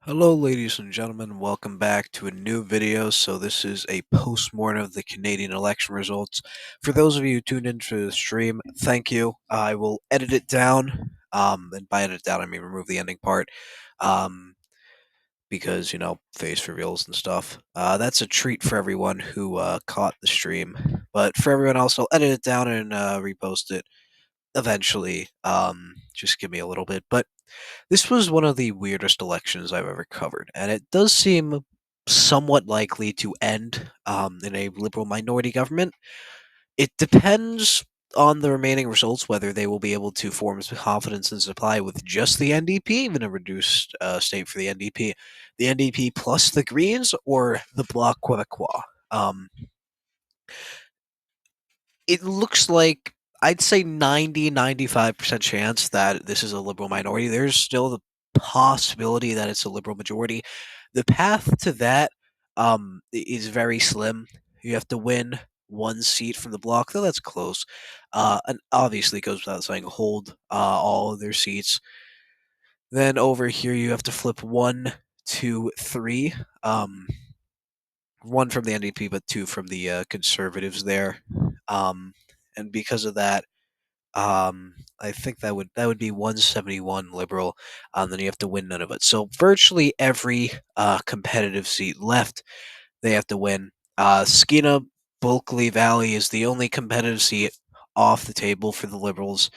Hello, ladies and gentlemen. Welcome back to a new video. So this is a postmortem of the Canadian election results. For those of you who tuned into the stream, thank you. I will edit it down. And by edit it down, I mean remove the ending part. Um, because face reveals and stuff. That's a treat for everyone who caught the stream. But for everyone else, I'll edit it down and repost it eventually. Just give me a little bit, but. This was one of the weirdest elections I've ever covered, and it does seem somewhat likely to end in a liberal minority government. It depends on the remaining results whether they will be able to form confidence and supply with just the NDP, even a reduced state for the NDP plus the Greens, or the Bloc Québécois. It looks like I'd say 95% chance that this is a liberal minority. There's still the possibility that it's a liberal majority. The path to that is very slim. You have to win one seat from the bloc, though that's close. And obviously, it goes without saying, hold all of their seats. Then over here, you have to flip one, two, three. One from the NDP, but two from the Conservatives there. Um, and because of that, I think that would be 171 Liberal. Then you have to win none of it. So virtually every competitive seat left, they have to win. Skeena Bulkley Valley is the only competitive seat off the table for the Liberals.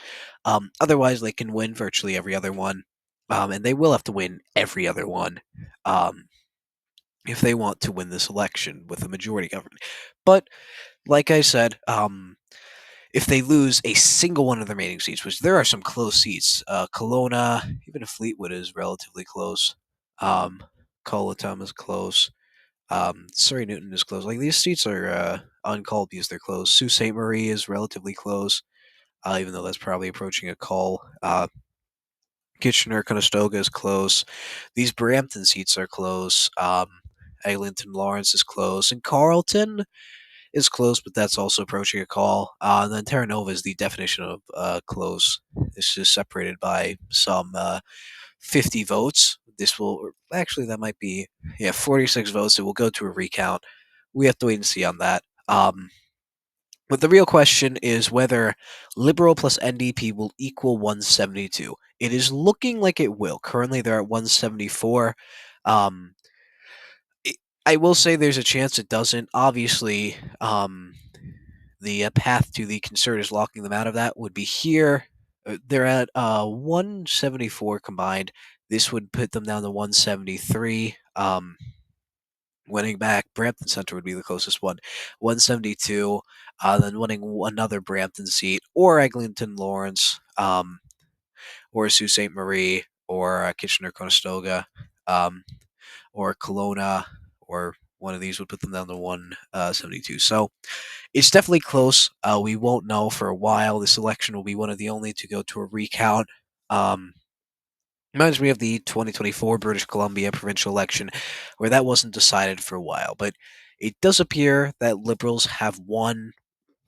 Otherwise, they can win virtually every other one, and they will have to win every other one. Um, if they want to win this election with a majority government. But like I said, if they lose a single one of the remaining seats, which there are some close seats, Kelowna, even Fleetwood is relatively close. Colleton is close. Surrey Newton is close. Like these seats are uncalled because they're close. Sault Ste. Marie is relatively close, even though that's probably approaching a call. Kitchener Conestoga is close. These Brampton seats are close. Eglinton Lawrence is close, and Carleton is close, but that's also approaching a call. And then Terra Nova is the definition of close. This is separated by some 50 votes. This will actually that might be 46 votes. It will go to a recount. We have to wait and see on that. But the real question is whether Liberal plus NDP will equal 172. It is looking like it will. Currently, they're at 174. Um, I will say there's a chance it doesn't. Obviously, the path to the Conservatives locking them out of that would be here. They're at 174 combined. This would put them down to 173. Winning back, Brampton Center would be the closest one. 172. Then winning another Brampton seat, or Eglinton Lawrence, or Sault Ste. Marie, or Kitchener Conestoga, um, or Kelowna, or one of these would put them down to 172. So it's definitely close. We won't know for a while. This election will be one of the only to go to a recount. Um, Reminds me of the 2024 British Columbia provincial election, where that wasn't decided for a while. But it does appear that Liberals have won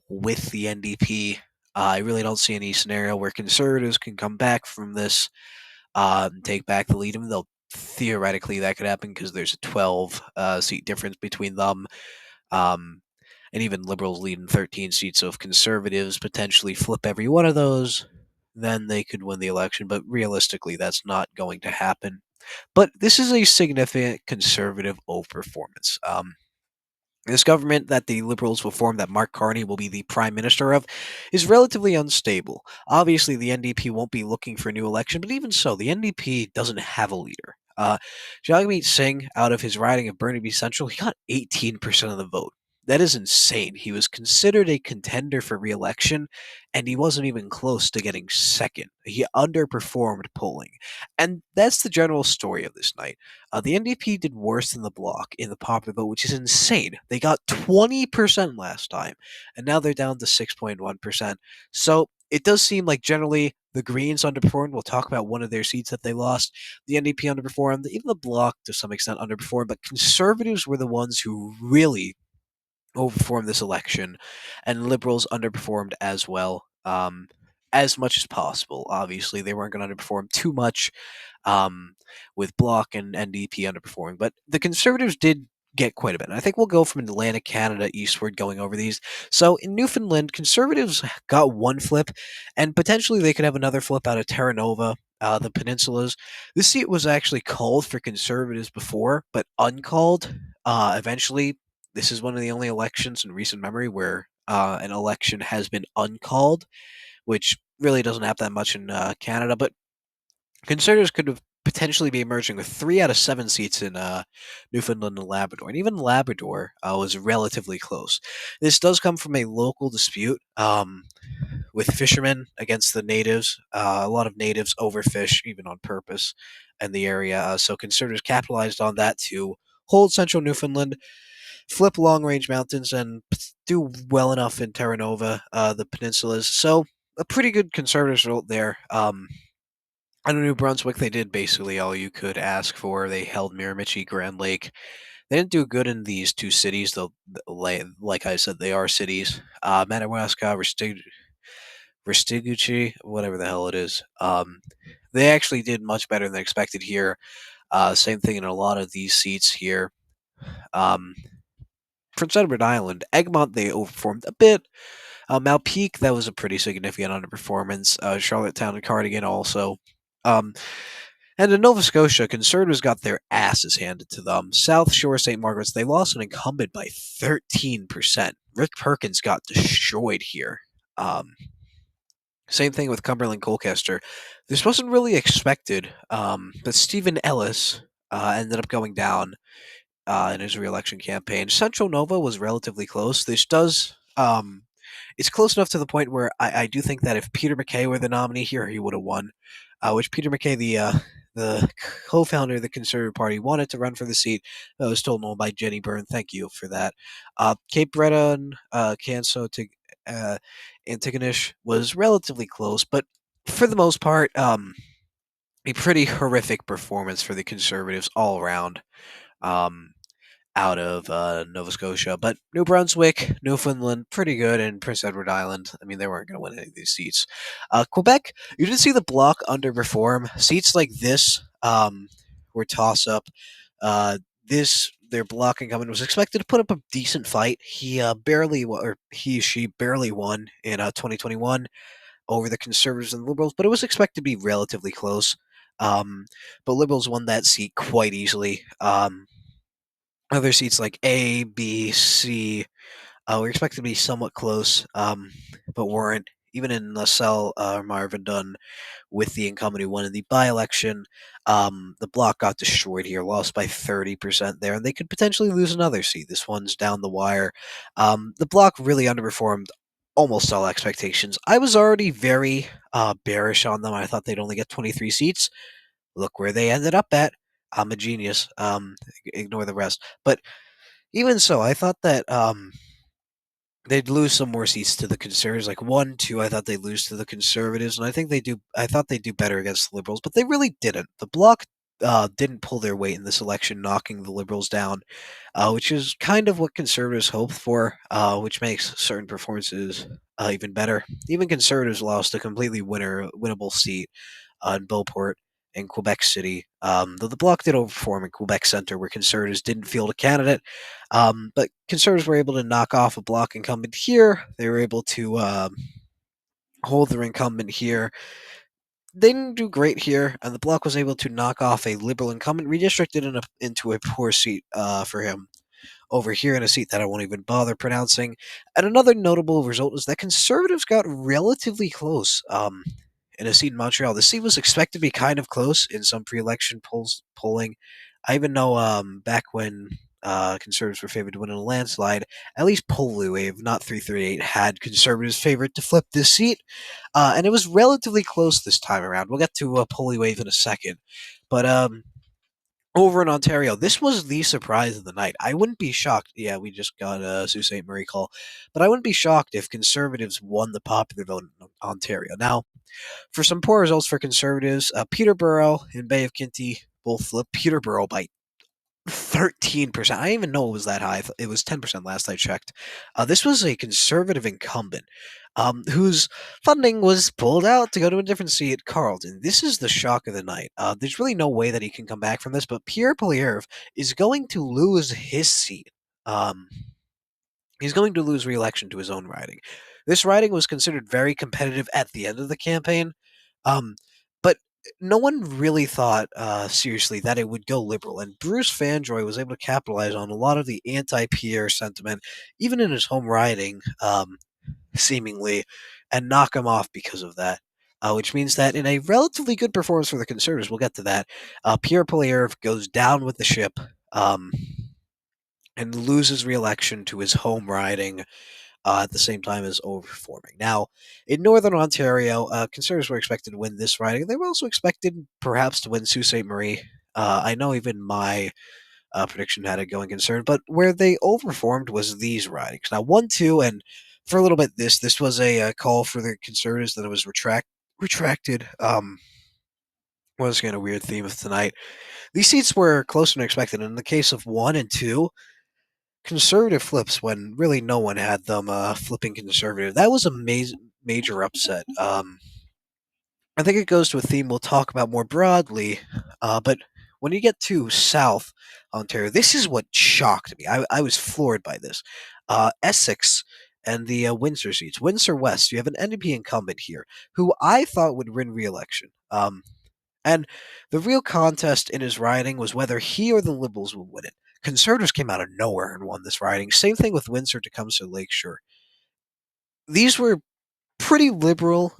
with the NDP. I really don't see any scenario where Conservatives can come back from this, take back the lead. Even though theoretically that could happen because there's a 12 seat difference between them. Um, and even Liberals lead in 13 seats. So if Conservatives potentially flip every one of those, then they could win the election. But realistically, that's not going to happen. But this is a significant conservative overperformance. This government that the Liberals will form, that Mark Carney will be the prime minister of, is relatively unstable. Obviously, the NDP won't be looking for a new election, but even so, the NDP doesn't have a leader. Jagmeet Singh, out of his riding of Burnaby Central, he got 18% of the vote. That is insane. He was considered a contender for re-election, and he wasn't even close to getting second. He underperformed polling. And that's the general story of this night. The NDP did worse than the Bloc in the popular vote, which is insane. They got 20% last time, and now they're down to 6.1%. So it does seem like generally the Greens underperformed. We'll talk about one of their seats that they lost. The NDP underperformed. Even the Bloc, to some extent, underperformed. But Conservatives were the ones who really overperformed this election, and Liberals underperformed as well. as much as possible. Obviously, they weren't going to underperform too much, um, with Block and NDP underperforming. But the Conservatives did get quite a bit. And I think we'll go from Atlantic Canada eastward going over these. So in Newfoundland, Conservatives got one flip, and potentially they could have another flip out of Terra Nova, the peninsulas. This seat was actually called for Conservatives before, but uncalled. Eventually, this is one of the only elections in recent memory where an election has been uncalled, which really doesn't happen that much in Canada. But Conservatives could have potentially be emerging with 3 out of 7 seats in Newfoundland and Labrador, and even Labrador was relatively close. This does come from a local dispute with fishermen against the natives. A lot of natives overfish, even on purpose, in the area. So Conservatives capitalized on that to hold central Newfoundland, flip long range mountains, and do well enough in Terra Nova, the peninsulas. So a pretty good Conservative result there. On New Brunswick, they did basically all you could ask for. They held Miramichi, Grand Lake. They didn't do good in these two cities, though. Like I said, they are cities. Madawaska, Restiguchi, whatever the hell it is. They actually did much better than expected here. Same thing in a lot of these seats here. Um, Prince Edward Island, Egmont, they overperformed a bit. Malpeque, that was a pretty significant underperformance. Charlottetown and Cardigan also. Um, And in Nova Scotia, Conservatives got their asses handed to them. South Shore St. Margaret's, they lost an incumbent by 13%. Rick Perkins got destroyed here. Um, Same thing with Cumberland Colchester. This wasn't really expected, but Stephen Ellis ended up going down in his reelection campaign. Central Nova was relatively close. This does. It's close enough to the point where I do think that if Peter MacKay were the nominee here, he would have won. Which Peter MacKay, the co-founder of the Conservative Party, wanted to run for the seat. That was told no by Jenny Byrne. Thank you for that. Cape Breton, Canso, Antigonish was relatively close, but for the most part, a pretty horrific performance for the Conservatives all around. Um, Out of Nova Scotia. But New Brunswick, Newfoundland, pretty good, and Prince Edward Island. I mean, they weren't going to win any of these seats. Quebec, you didn't see the bloc underperform. Seats like this were toss up. Their bloc incumbent was expected to put up a decent fight. She barely won in 2021 over the Conservatives and Liberals, but it was expected to be relatively close. But Liberals won that seat quite easily. Other seats like A, B, C were expected to be somewhat close, but weren't. Even in LaSalle, Marvin Dunn, with the incumbent who won in the by-election, the bloc got destroyed here, lost by 30% there, and they could potentially lose another seat. This one's down the wire. The bloc really underperformed almost all expectations. I was already very bearish on them. I thought they'd only get 23 seats. Look where they ended up at. I'm a genius. Ignore the rest. But even so, I thought that they'd lose some more seats to the Conservatives, like 1, 2. I thought they'd lose to the Conservatives, and I think they do. I thought they'd do better against the Liberals, but they really didn't. The Bloc didn't pull their weight in this election, knocking the Liberals down, which is kind of what Conservatives hoped for, which makes certain performances even better. Even Conservatives lost a completely winnable seat in Beauport in Quebec City. Though the Bloc did overperform in Quebec Centre, where Conservatives didn't field a candidate. But Conservatives were able to knock off a Bloc incumbent here. They were able to hold their incumbent here. They didn't do great here, and the Bloc was able to knock off a Liberal incumbent, redistricted into a poor seat for him over here in a seat that I won't even bother pronouncing. And another notable result is that Conservatives got relatively close in a seat in Montreal. The seat was expected to be kind of close in some pre-election polling. I even know back when Conservatives were favored to win in a landslide, at least Polywave, not 338, had Conservatives favored to flip this seat. And it was relatively close this time around. We'll get to Polywave in a second. But over in Ontario, this was the surprise of the night. I wouldn't be shocked. Yeah, we just got a Sault Ste. Marie call. But I wouldn't be shocked if Conservatives won the popular vote in Ontario. Now, for some poor results for Conservatives, Peterborough and Bay of Quinte both flipped. Peterborough by 13%. I didn't even know it was that high. It was 10% last I checked. This was a conservative incumbent whose funding was pulled out to go to a different seat at Carleton. This is the shock of the night. There's really no way that he can come back from this, but Pierre Poilievre is going to lose his seat. Um, he's going to lose re-election to his own riding. This riding was considered very competitive at the end of the campaign, um, but no one really thought seriously that it would go liberal. And Bruce Fanjoy was able to capitalize on a lot of the anti-Pierre sentiment, even in his home riding, seemingly, and knock him off because of that. Which means that in a relatively good performance for the Conservatives, we'll get to that, Pierre Poilievre goes down with the ship. And loses re-election to his home riding at the same time as overperforming. Now, in Northern Ontario, Conservatives were expected to win this riding. They were also expected, perhaps, to win Sault Ste. Marie. I know even my prediction had it going Conservative, but where they overperformed was these ridings. Now, 1-2, and for a little bit, this was a call for the Conservatives that it was retracted. Was kind of a weird theme of tonight. These seats were closer than expected. In the case of 1 and 2, conservative flips when really no one had them flipping conservative. That was a major upset. I think it goes to a theme we'll talk about more broadly, but when you get to South Ontario, this is what shocked me. I was floored by this. Essex and the Windsor seats. Windsor West, you have an NDP incumbent here who I thought would win re-election. And the real contest in his riding was whether he or the Liberals would win it. Conservatives came out of nowhere and won this riding. Same thing with Windsor Tecumseh Lakeshore. These were pretty liberal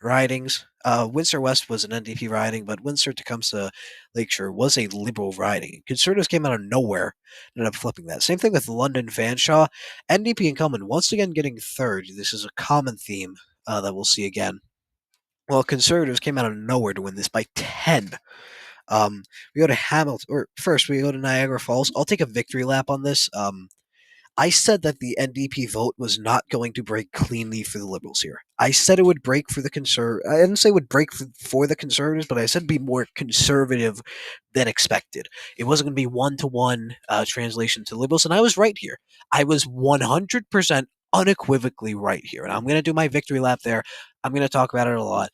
ridings. Windsor West was an NDP riding, but Windsor Tecumseh Lakeshore was a liberal riding. Conservatives came out of nowhere and ended up flipping that. Same thing with London Fanshawe. NDP incumbent once again getting third. This is a common theme that we'll see again. Well, Conservatives came out of nowhere to win this by 10. We go to Hamilton, or first we go to Niagara Falls. I'll take a victory lap on this. I said that the NDP vote was not going to break cleanly for the Liberals here. I said it would break for the I didn't say it would break for the Conservatives, but I said be more conservative than expected. It wasn't going to be one-to-one translation to Liberals, and I was right here. I was 100% unequivocally right here, and I'm going to do my victory lap there. I'm going to talk about it a lot.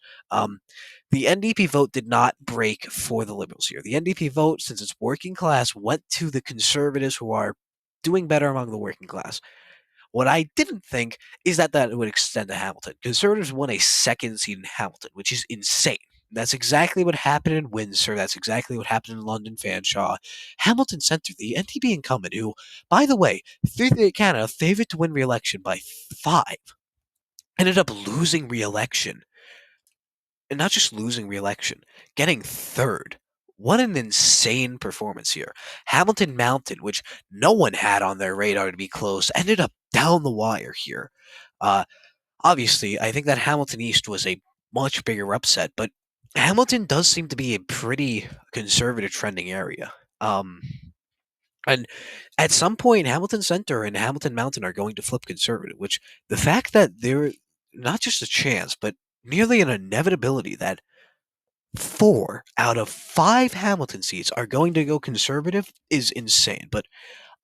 The NDP vote did not break for the Liberals here. The NDP vote, since it's working class, went to the Conservatives, who are doing better among the working class. What I didn't think is that would extend to Hamilton. Conservatives won a second seat in Hamilton, which is insane. That's exactly what happened in Windsor. That's exactly what happened in London Fanshawe. Hamilton Centre, the NDP incumbent, who, by the way, Canada favored to win re-election by 5, ended up losing re-election. And not just losing re-election, getting third. What an insane performance here. Hamilton Mountain, which no one had on their radar to be close, ended up down the wire here. Uh, Obviously, I think that Hamilton East was a much bigger upset, but Hamilton does seem to be a pretty conservative trending area. And at some point, Hamilton Center and Hamilton Mountain are going to flip conservative, which the fact that they're not just a chance, but nearly an inevitability that 4 out of 5 Hamilton seats are going to go conservative is insane. But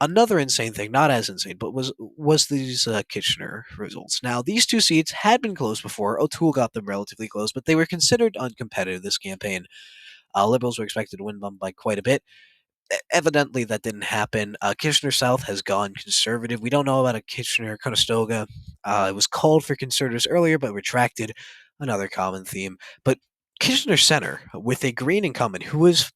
another insane thing, not as insane, but was these Kitchener results. Now, these two seats had been close before. O'Toole got them relatively close, but they were considered uncompetitive this campaign. Liberals were expected to win them by quite a bit. Evidently, that didn't happen. Kitchener South has gone conservative. We don't know about a Kitchener Conestoga. It was called for conservatives earlier, but retracted. Another common theme. But Kitchener Center, with a Green incumbent who is,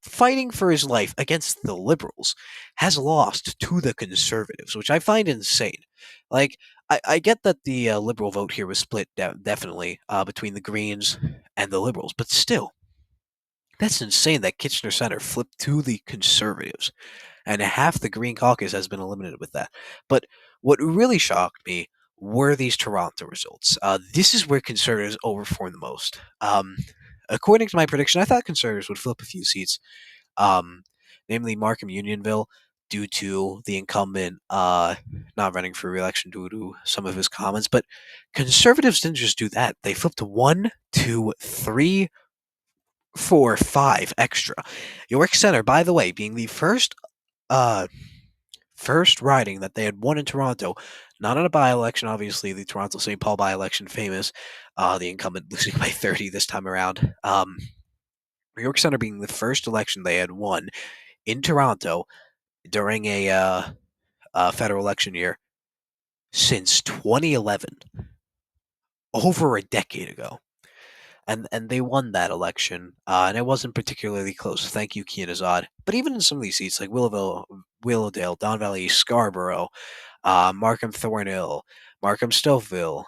fighting for his life against the Liberals, has lost to the Conservatives, which I find insane. Like, I get that the Liberal vote here was split definitely between the Greens and the Liberals, but still, that's insane that Kitchener Center flipped to the Conservatives, and half the Green caucus has been eliminated with that. But what really shocked me were these Toronto results. This is where Conservatives overperformed the most. According to my prediction, I thought Conservatives would flip a few seats, um, namely Markham Unionville, due to the incumbent not running for re-election due to some of his comments. But Conservatives didn't just do that; they flipped 1, 2, 3, for 5 extra. York Center, by the way, being the uh first riding that they had won in Toronto, not in a by-election, obviously, the Toronto St. Paul by-election famous, the incumbent losing by 30 this time around. York Center being the first election they had won in Toronto during a federal election year since 2011, over a decade ago. And they won that election, and it wasn't particularly close. Thank you, Kianazad. But even in some of these seats, like Willowdale, Don Valley, Scarborough, Markham Thornhill, Markham Stouffville,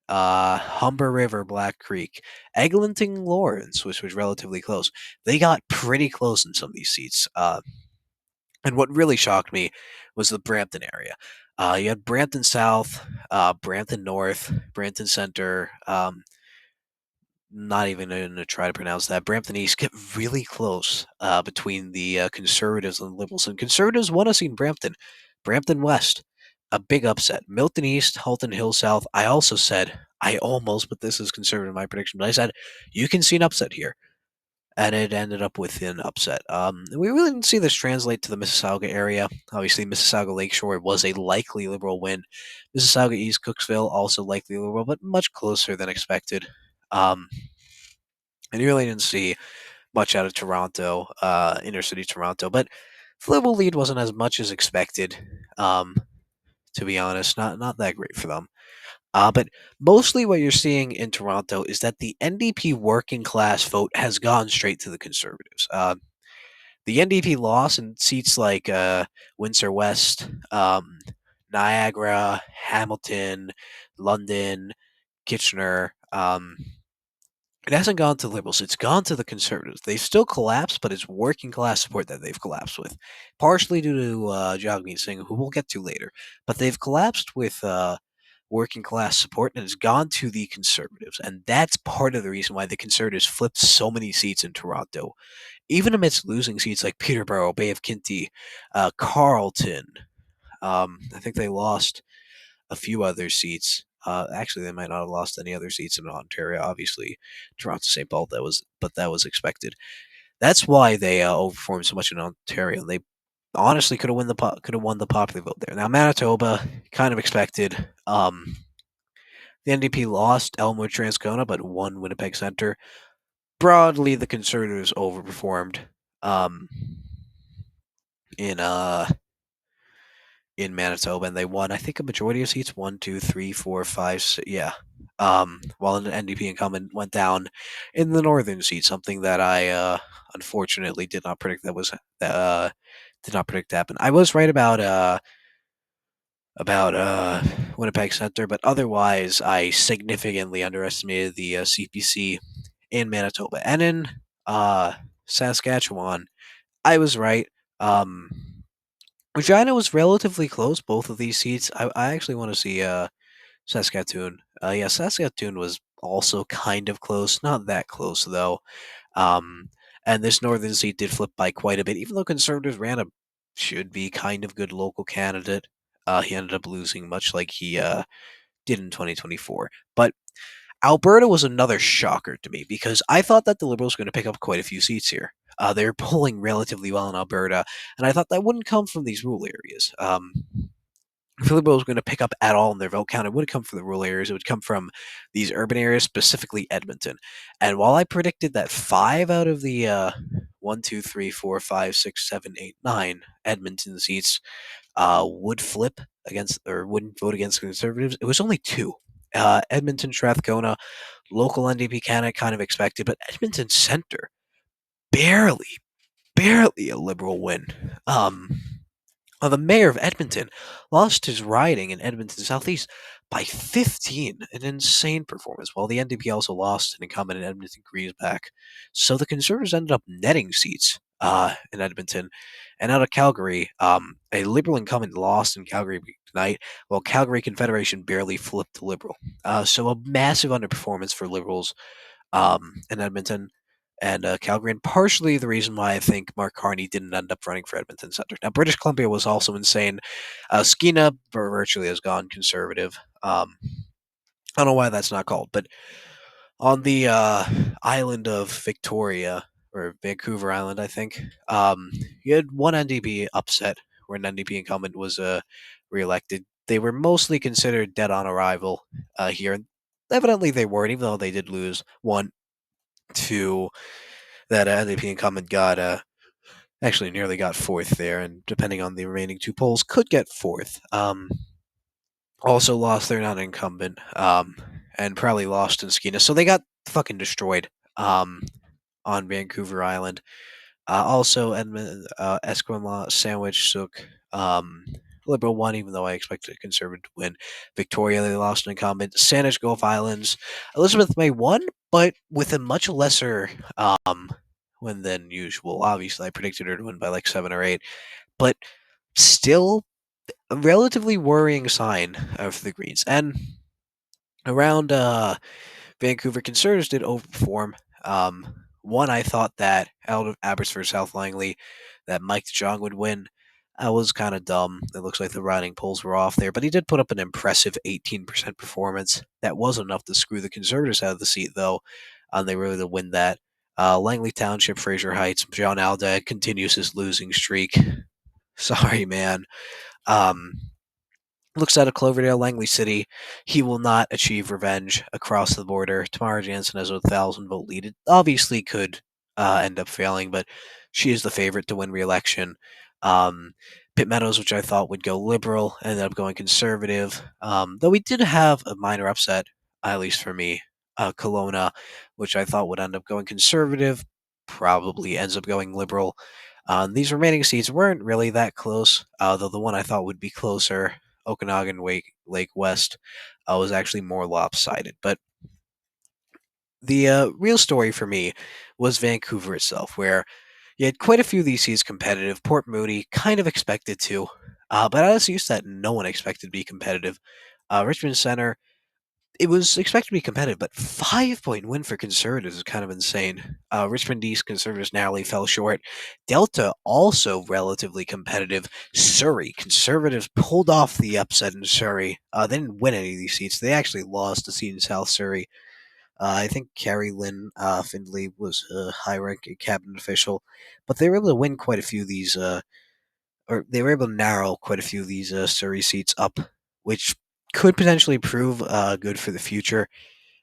Humber River, Black Creek, Eglinton Lawrence, which was relatively close. They got pretty close in some of these seats. And what really shocked me was the Brampton area. You had Brampton South, Brampton North, Brampton Center. Not even going to try to pronounce that. Brampton East get really close between the conservatives and liberals. And conservatives won a seat in Brampton. Brampton West, a big upset. Milton East, Halton Hill South. I also said, I almost, but this is conservative in my prediction, but I said, you can see an upset here. And it ended up with an upset. We really didn't see this translate to the Mississauga area. Obviously, Mississauga Lakeshore was a likely liberal win. Mississauga East Cooksville also likely liberal, but much closer than expected. Um, and you really didn't see much out of Toronto, inner city Toronto. But the Liberal lead wasn't as much as expected. Um, to be honest, not that great for them. But mostly what you're seeing in Toronto is that the NDP working class vote has gone straight to the Conservatives. The NDP lost in seats like Windsor West, Niagara, Hamilton, London, Kitchener. It hasn't gone to liberals. It's gone to the conservatives. They've still collapsed, but it's working class support that they've collapsed with, partially due to Jagmeet Singh, who we'll get to later. But they've collapsed with working class support, and it's gone to the conservatives, and that's part of the reason why the conservatives flipped so many seats in Toronto, even amidst losing seats like Peterborough, Bay of Quinte, Carleton. I think they lost a few other seats. Actually, they might not have lost any other seats in Ontario. Obviously, Toronto St. Paul. That was expected. That's why they overperformed so much in Ontario. They honestly could have won the popular vote there. Now Manitoba, kind of expected. The NDP lost Elmwood Transcona, but won Winnipeg Centre. Broadly, the Conservatives overperformed um, in Manitoba, and they won, I think, a majority of seats. 1, 2, 3, 4, 5, 6, yeah. While an NDP incumbent went down in the northern seat, something that I unfortunately did not predict did not predict to happen. I was right about Winnipeg Center, but otherwise, I significantly underestimated the CPC in Manitoba and in uh, Saskatchewan. I was right. Um, Regina was relatively close. Both of these seats. I actually want to see Saskatoon. Yeah, Saskatoon was also kind of close. Not that close though. Um, and this northern seat did flip by quite a bit, even though Conservatives ran a should be kind of good local candidate. He ended up losing, much like he did in 2024. But Alberta was another shocker to me because I thought that the Liberals were going to pick up quite a few seats here. They're polling relatively well in Alberta, and I thought that wouldn't come from these rural areas. If the Liberals were going to pick up at all in their vote count, it wouldn't come from the rural areas. It would come from these urban areas, specifically Edmonton. And while I predicted that 5 out of the 1, 2, 3, 4, 5, 6, 7, 8, 9 Edmonton seats would flip against or wouldn't vote against conservatives, it was only 2. Edmonton, Strathcona, local NDP candidate kind of expected, but Edmonton Center, barely, barely a liberal win. The mayor of Edmonton lost his riding in Edmonton Southeast by 15, an insane performance, while the NDP also lost an incumbent in Edmonton Griesbach. So the Conservatives ended up netting seats in Edmonton. And out of Calgary, a Liberal incumbent lost in Calgary tonight, while Calgary Confederation barely flipped Liberal. So a massive underperformance for Liberals in Edmonton and Calgary, and partially the reason why I think Mark Carney didn't end up running for Edmonton Centre. Now, British Columbia was also insane. Skeena virtually has gone conservative. I don't know why that's not called, but On the island of Victoria, or Vancouver Island, I think, you had one NDP upset where an NDP incumbent was reelected. They were mostly considered dead on arrival here. And evidently, they weren't, even though they did lose one to that NDP incumbent got actually nearly got fourth there, and depending on the remaining two polls, could get fourth. Also lost their non-incumbent, and probably lost in Skeena, so they got fucking destroyed. On Vancouver Island. Also, Edmund Esquimalt Sandwich Sook Liberal won, even though I expected a Conservative to win. Victoria, they lost an incumbent. Saanich Gulf Islands, Elizabeth May won, but with a much lesser win than usual. Obviously, I predicted her to win by like 7 or 8, but still a relatively worrying sign of the Greens. And around Vancouver, Conservatives did overperform. One, I thought that out of Abbotsford South Langley, that Mike DeJong would win. That was kind of dumb. It looks like the riding polls were off there, but he did put up an impressive 18% performance. That wasn't enough to screw the Conservatives out of the seat, though. They really did win that. Langley Township, Fraser Heights, John Aldag continues his losing streak. Sorry, man. Um, Looks out of Cloverdale, Langley City. He will not achieve revenge across the border. Tamara Jansen has a 1,000 vote lead. It obviously could end up failing, but she is the favorite to win re-election. Pitt Meadows, which I thought would go liberal, ended up going conservative. Though we did have a minor upset, at least for me. Kelowna, which I thought would end up going conservative, probably ends up going liberal. These remaining seats weren't really that close, though the one I thought would be closer, Okanagan Lake West, was actually more lopsided. But the real story for me was Vancouver itself, where you had quite a few of these seats competitive. Port Moody kind of expected to, but I was used that no one expected to be competitive. Richmond Center, it was expected to be competitive, but 5 point win for Conservatives is kind of insane. Richmond East Conservatives narrowly fell short. Delta also relatively competitive. Surrey Conservatives pulled off the upset in Surrey. They didn't win any of these seats. They actually lost a seat in South Surrey. I think Carrie Lynn Findlay was a high-ranking cabinet official, but they were able to win quite a few of these, or they were able to narrow quite a few of these Surrey seats up, which could potentially prove good for the future.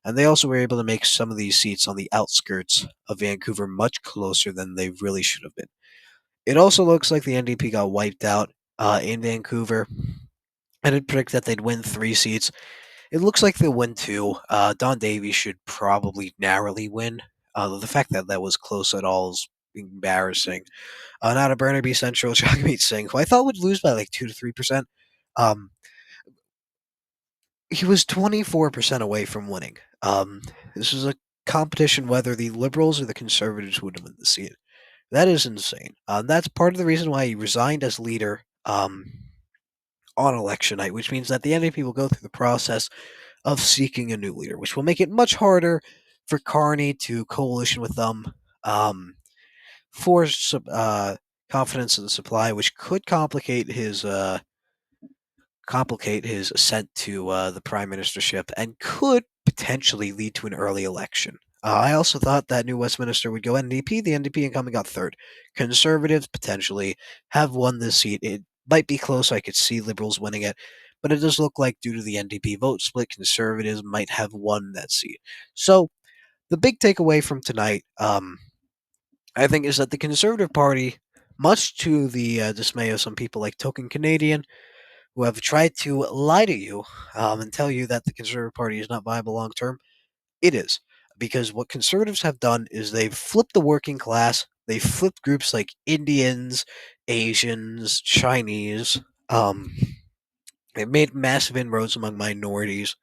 And they also were able to make some of these seats on the outskirts of Vancouver much closer than they really should have been. It also looks like the NDP got wiped out in Vancouver. I did predict that they'd win 3 seats. It looks like they'll win 2. Don Davies should probably narrowly win. The fact that that was close at all is embarrassing. Out of Burnaby Central, Jagmeet Singh, who I thought would lose by like 2 to 3%. Um, he was 24% away from winning. This is a competition whether the Liberals or the Conservatives would win the seat. That is insane. That's part of the reason why he resigned as leader on election night, which means that the NDP will go through the process of seeking a new leader, which will make it much harder for Carney to coalition with them for confidence in the supply, which could complicate his ascent to the prime ministership and could potentially lead to an early election. I also thought that New Westminster would go NDP. The NDP incoming got third. Conservatives potentially have won this seat. It might be close. I could see Liberals winning it, but it does look like due to the NDP vote split, Conservatives might have won that seat. So the big takeaway from tonight, I think, is that the Conservative Party, much to the dismay of some people like Token Canadian, who have tried to lie to you and tell you that the Conservative Party is not viable long term, it is. Because what conservatives have done is they've flipped the working class, they've flipped groups like Indians, Asians, Chinese, they've made massive inroads among minorities,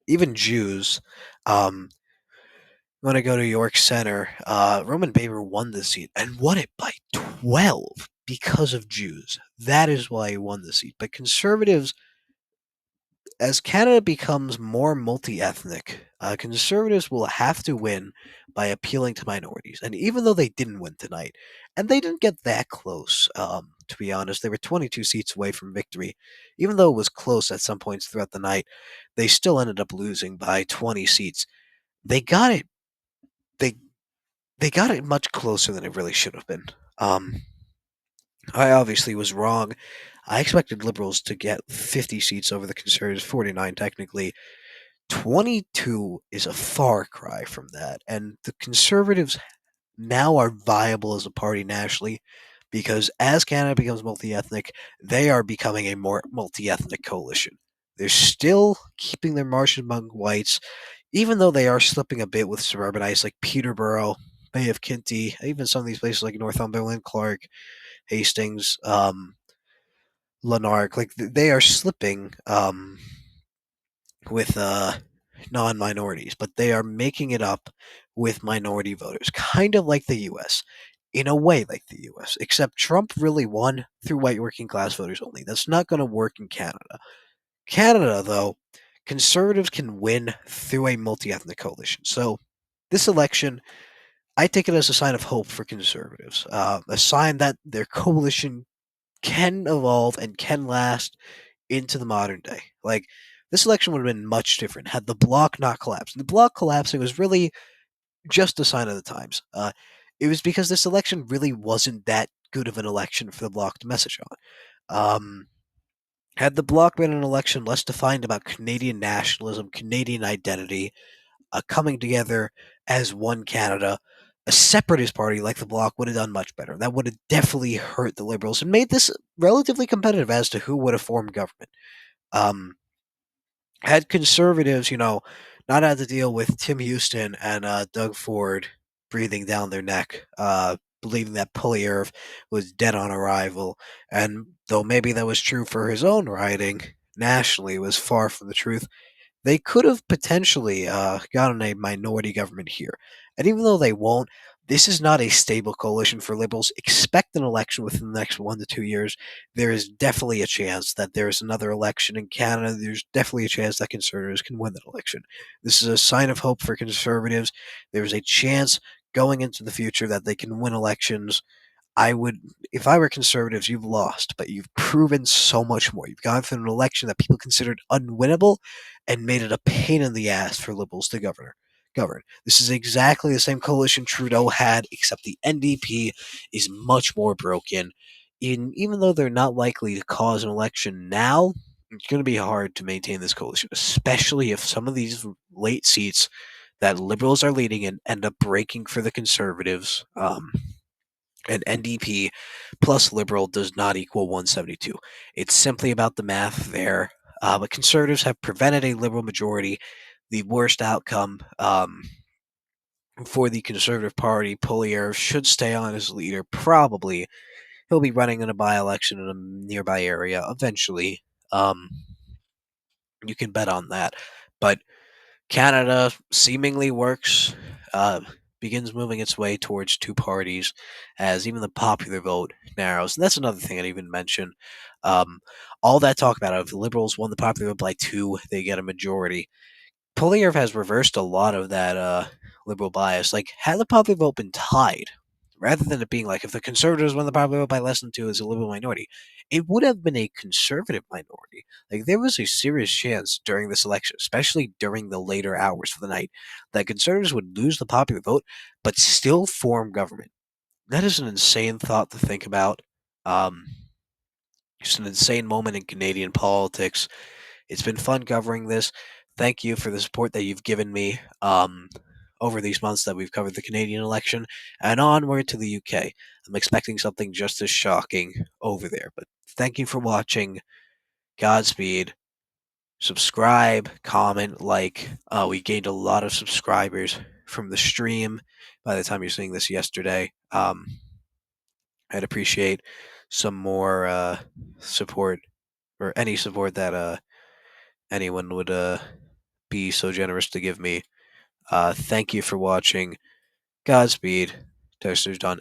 even Jews. Um, when I go to York Center, Roman Baber won the seat and won it by 12 because of Jews. That is why he won the seat. But conservatives, as Canada becomes more multi-ethnic, conservatives will have to win by appealing to minorities. And even though they didn't win tonight, and they didn't get that close, to be honest, they were 22 seats away from victory. Even though it was close at some points throughout the night, they still ended up losing by 20 seats. They got it. They they got it much closer than it really should have been. Um, I obviously was wrong. I expected Liberals to get 50 seats over the Conservatives, 49 technically. 22 is a far cry from that, and the Conservatives now are viable as a party nationally because as Canada becomes multi ethnic, they are becoming a more multi ethnic coalition. They're still keeping their margin among whites, even though they are slipping a bit with suburbanites like Peterborough, Bay of Quinte, even some of these places like Northumberland, Clark, Hastings, Lanark. Like they are slipping with non-minorities, but they are making it up with minority voters, kind of like the U.S. In a way, like the U.S. Except Trump really won through white working class voters only. That's not going to work in Canada. Canada, though, conservatives can win through a multi-ethnic coalition. So this election, I take it as a sign of hope for conservatives, a sign that their coalition can evolve and can last into the modern day. Like this election would have been much different had the bloc not collapsed. The bloc collapsing was really just a sign of the times. It was because this election really wasn't that good of an election for the bloc to message on. Had the bloc been an election less defined about Canadian nationalism, Canadian identity, coming together as one Canada, a separatist party like the Bloc would have done much better. That would have definitely hurt the Liberals and made this relatively competitive as to who would have formed government. Um, had conservatives, not had to deal with Tim Houston and Doug Ford breathing down their neck, believing that Poilievre was dead on arrival, and though maybe that was true for his own riding, nationally it was far from the truth. They could have potentially gotten a minority government here. And even though they won't, this is not a stable coalition for Liberals. Expect an election within the next 1 to 2 years. There is definitely a chance that there's another election in Canada. There's definitely a chance that Conservatives can win that election. This is a sign of hope for Conservatives. There's a chance going into the future that they can win elections. I would, if I were conservatives, you've lost, but you've proven so much more. You've gone through an election that people considered unwinnable and made it a pain in the ass for liberals to govern. This is exactly the same coalition Trudeau had, except the NDP is much more broken. Even though they're not likely to cause an election now, it's going to be hard to maintain this coalition, especially if some of these late seats that liberals are leading in end up breaking for the conservatives. And NDP plus liberal does not equal 172. It's simply about the math there. But conservatives have prevented a liberal majority. The worst outcome for the Conservative Party, Poilievre should stay on as leader. Probably he'll be running in a by-election in a nearby area eventually. Um, you can bet on that. But Canada seemingly works, uh, begins moving its way towards two parties as even the popular vote narrows. And that's another thing I'd even mention. Um, all that talk about if the Liberals won the popular vote by two, they get a majority. Poilievre has reversed a lot of that liberal bias. Like, had the popular vote been tied, rather than it being like if the Conservatives won the popular vote by less than two as a liberal minority, it would have been a conservative minority. Like, there was a serious chance during this election, especially during the later hours of the night, that Conservatives would lose the popular vote but still form government. That is an insane thought to think about. Um, just an insane moment in Canadian politics. It's been fun covering this. Thank you for the support that you've given me over these months that we've covered the Canadian election and onward to the UK. I'm expecting something just as shocking over there. But thank you for watching. Godspeed. Subscribe, comment, like. We gained a lot of subscribers from the stream by the time you're seeing this yesterday. I'd appreciate some more support or any support that anyone would be so generous to give me. Thank you for watching. Godspeed. Toaster's done.